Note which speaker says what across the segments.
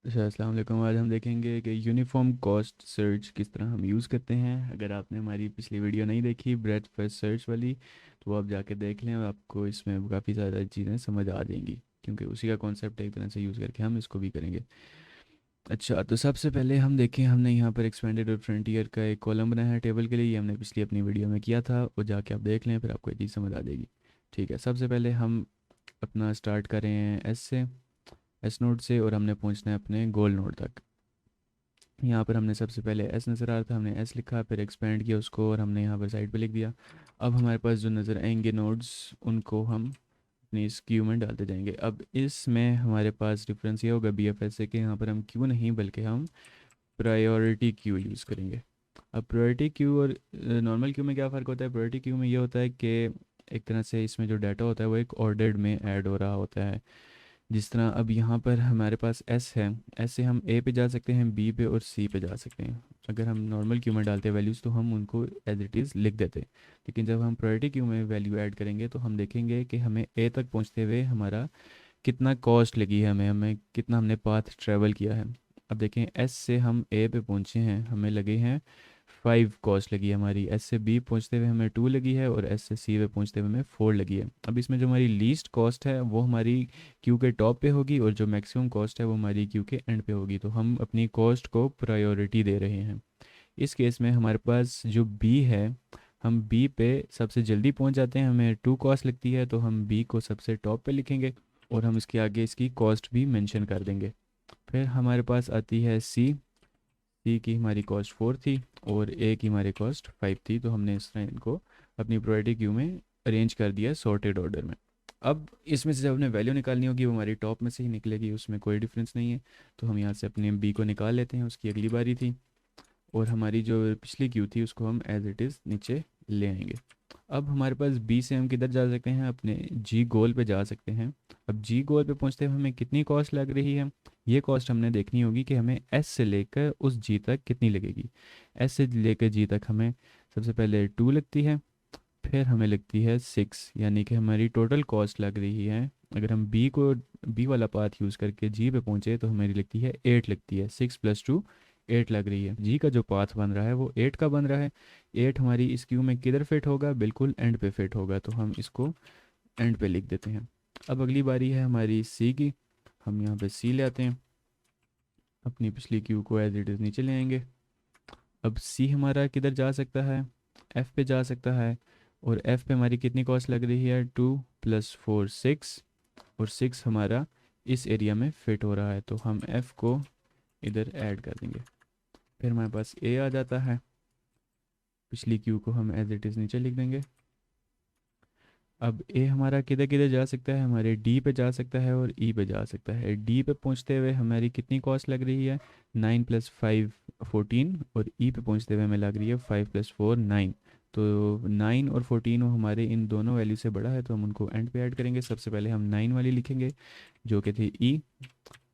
Speaker 1: अच्छा, अस्सलाम वालेकुम। आज हम देखेंगे कि यूनिफॉर्म कॉस्ट सर्च किस तरह हम यूज़ करते हैं। अगर आपने हमारी पिछली वीडियो नहीं देखी ब्रेथ फर्स्ट सर्च वाली, तो वो आप जाके देख लें और आपको इसमें काफ़ी ज़्यादा चीज़ें समझ आ जाएंगी, क्योंकि उसी का कॉन्सेप्ट एक तरह से यूज़ करके हम इसको भी करेंगे। अच्छा, तो सबसे पहले हम देखें, हमने यहाँ पर एक्सपेंडेड और फ्रंटियर का एक कॉलम बनाया है टेबल के लिए। ये हमने पिछली अपनी वीडियो में किया था, वो जाके आप देख लें, फिर आपको ये चीज़ समझ आ जाएगी। ठीक है, सबसे पहले हम अपना स्टार्ट करें एस से, एस नोड से, और हमने पहुँचना है अपने गोल नोड तक। यहाँ पर हमने सबसे पहले एस नज़र आ रहा था, हमने एस लिखा, फिर एक्सपेंड किया उसको और हमने यहाँ पर साइड पे लिख दिया। अब हमारे पास जो नज़र आएंगे नोड्स, उनको हम अपनी इस क्यू में डालते जाएंगे। अब इसमें हमारे पास डिफरेंस ये होगा बी एफ एस से कि यहाँ पर हम क्यू नहीं बल्कि हम प्रायोरिटी क्यू यूज़ करेंगे। अब प्रायोरिटी क्यू और नॉर्मल क्यू में क्या फ़र्क होता है? प्रायोरिटी क्यू में ये होता है कि एक तरह से इसमें जो डाटा होता है वो एक ऑर्डर्ड में ऐड हो रहा होता है। जिस तरह अब यहाँ पर हमारे पास एस है, एस से हम ए पे जा सकते हैं, बी पे और सी पे जा सकते हैं। अगर हम नॉर्मल क्यू में डालते हैं वैल्यूज़ तो हम उनको एज इट इज़ लिख देते हैं, लेकिन जब हम प्रायोरिटी क्यू में वैल्यू ऐड करेंगे तो हम देखेंगे कि हमें ए तक पहुँचते हुए हमारा कितना कॉस्ट लगी है, हमें हमें कितना हमने पाथ ट्रैवल किया है। अब देखें, एस से हम ए पे पहुँचे हैं, हमें लगे हैं 5 कॉस्ट लगी है हमारी। एस से बी पहुँचते हुए हमें 2 लगी है और एस से सी पे पहुँचते हुए हमें 4 लगी है। अब इसमें जो हमारी लीस्ट कॉस्ट है वो हमारी क्यू के टॉप पे होगी और जो मैक्सिमम कॉस्ट है वो हमारी क्यू के एंड पे होगी। तो हम अपनी कॉस्ट को प्रायोरिटी दे रहे हैं। इस केस में हमारे पास जो बी है, हम बी पे सबसे जल्दी पहुंच जाते हैं, हमें 2 कॉस्ट लगती है, तो हम बी को सबसे टॉप पे लिखेंगे और हम इसके आगे इसकी कॉस्ट भी मेंशन कर देंगे। फिर हमारे पास आती है सी। सी की हमारी कॉस्ट 4 थी और ए की हमारी कॉस्ट 5 थी, तो हमने इस तरह इनको अपनी प्रायोरिटी क्यू में अरेंज कर दिया सॉर्टेड ऑर्डर में। अब इसमें से जब हमने वैल्यू निकालनी होगी वो हमारी टॉप में से ही निकलेगी, उसमें कोई डिफरेंस नहीं है। तो हम यहाँ से अपने बी को निकाल लेते हैं, उसकी अगली बारी थी, और हमारी जो पिछली क्यू थी उसको हम एज इट इज़ नीचे ले आएंगे। अब हमारे पास बी से हम किधर जा सकते हैं? अपने जी गोल पे जा सकते हैं। अब जी गोल पे पहुंचते हुए हमें कितनी कॉस्ट लग रही है, ये कॉस्ट हमने देखनी होगी कि हमें एस से लेकर उस जी तक कितनी लगेगी। एस से लेकर जी तक हमें सबसे पहले 2 लगती है, फिर हमें लगती है 6, यानी कि हमारी टोटल कॉस्ट लग रही है। अगर हम बी वाला पाथ यूज़ करके जी पे पहुँचे तो हमारी लगती है 8 लगती है। 6 + 2 8 लग रही है। जी का जो पाथ बन रहा है वो 8 का बन रहा है। 8 हमारी इस क्यू में किधर फिट होगा? बिल्कुल एंड पे फिट होगा, तो हम इसको एंड पे लिख देते हैं। अब अगली बारी है हमारी सी की। हम यहाँ पे सी ले आते हैं, अपनी पिछली क्यू को एज इट इज़ नीचे ले आएंगे। अब सी हमारा किधर जा सकता है? एफ़ पे जा सकता है, और एफ़ पे हमारी कितनी कॉस्ट लग रही है? 2 + 4 6, और 6 हमारा इस एरिया में फिट हो रहा है, तो हम एफ़ को इधर ऐड कर देंगे। फिर हमारे पास ए आ जाता है, पिछली क्यू को हम एज इट इज़ नीचे लिख देंगे। अब ए हमारा किधर किधर जा सकता है? हमारे डी पे जा सकता है और ई पे जा सकता है। डी पे पहुंचते हुए हमारी कितनी कॉस्ट लग रही है? 9 + 5 14, और ई पे पहुंचते हुए हमें लग रही है 5 + 4 9। तो 9 और 14 वो हमारे इन दोनों वैल्यू से बड़ा है, तो हम उनको एंड पे ऐड करेंगे। सबसे पहले हम 9 वाली लिखेंगे जो कि थी ई,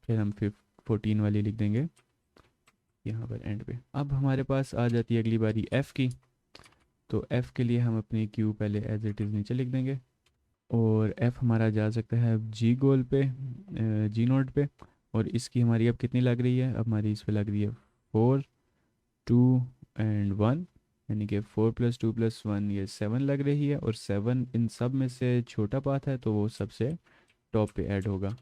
Speaker 1: फिर हम फिर 14 वाली लिख देंगे यहाँ पर एंड पे। अब हमारे पास आ जाती है अगली बारी एफ़ की। तो एफ़ के लिए हम अपनी क्यू पहले एज इट इज़ नीचे लिख देंगे, और एफ़ हमारा जा सकता है जी गोल पे, जी नोट पे। और इसकी हमारी अब कितनी लग रही है? अब हमारी इस पे लग रही है 4 2 एंड 1, यानी कि 4 + 2 + 1 ये 7 लग रही है, और 7 इन सब में से छोटा पाथ है तो वो सबसे टॉप पे ऐड होगा।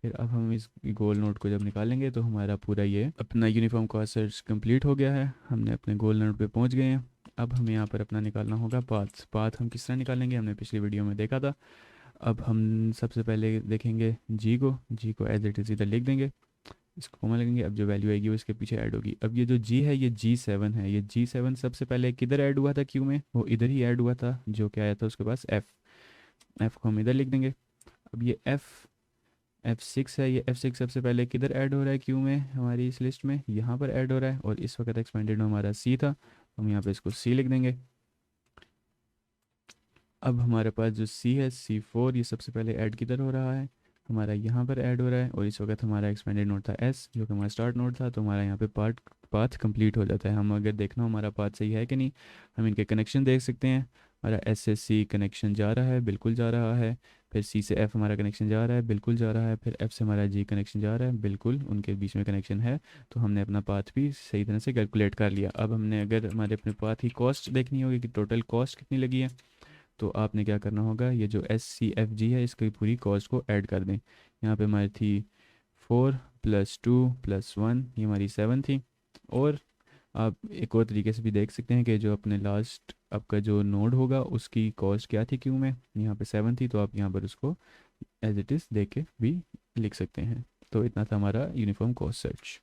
Speaker 1: फिर अब हम इस गोल नोट को जब निकालेंगे तो हमारा पूरा ये अपना यूनिफॉर्म का सर्च कंप्लीट हो गया है, हमने अपने गोल नोट पे पहुंच गए हैं। अब हमें यहाँ पर अपना निकालना होगा पाथ। पाथ हम किस तरह निकालेंगे? हमने पिछली वीडियो में देखा था। अब हम सबसे पहले देखेंगे जी को एज इट इज़ इधर लिख देंगे, इसको कॉमा लगेंगे। अब जो वैल्यू आएगी वो इसके पीछे ऐड होगी। अब ये जो जी है ये G7 है। ये G7 सबसे पहले किधर ऐड हुआ था क्यू में? वो इधर ही ऐड हुआ था, जो क्या आया था उसके पास एफ़। एफ़ को हम इधर लिख देंगे। अब ये F6 है, ये F6 सबसे पहले किधर ऐड हो रहा है क्यू में? हमारी इस लिस्ट में यहाँ पर ऐड हो रहा है, और इस वक्त एक्सपेंडेड में हमारा सी था, तो हम यहाँ पे इसको सी लिख देंगे। अब हमारे पास जो सी है C4, ये सबसे पहले ऐड किधर हो रहा है? हमारा यहाँ पर ऐड हो रहा है, और इस वक्त हमारा एक्सपेंडेड नोड था एस, जो कि हमारा स्टार्ट नोड था, तो हमारा यहाँ पे पाथ कंप्लीट हो जाता है। हम अगर देखना हो हमारा पाथ सही है कि नहीं, हम इनके कनेक्शन देख सकते हैं। हमारा एस से सी कनेक्शन जा रहा है, बिल्कुल जा रहा है। फिर सी से एफ हमारा कनेक्शन जा रहा है, बिल्कुल जा रहा है। फिर एफ से हमारा जी कनेक्शन जा रहा है, बिल्कुल उनके बीच में कनेक्शन है। तो हमने अपना पाथ भी सही तरह से कैलकुलेट कर लिया। अब हमने अगर हमारे अपने पाथ की कॉस्ट देखनी होगी कि टोटल कॉस्ट कितनी लगी है, तो आपने क्या करना होगा, ये जो एस सी एफ जी है इसकी पूरी कॉस्ट को ऐड कर दें। यहाँ पे हमारी थी 4 + 2 + 1, ये हमारी 7 थी। और आप एक और तरीके से भी देख सकते हैं कि जो अपने लास्ट आपका जो नोड होगा उसकी कॉस्ट क्या थी क्यों में, यहाँ पे 7 थी, तो आप यहाँ पर उसको एज इट इज़ देख के भी लिख सकते हैं। तो इतना था हमारा यूनिफॉर्म कॉस्ट सर्च।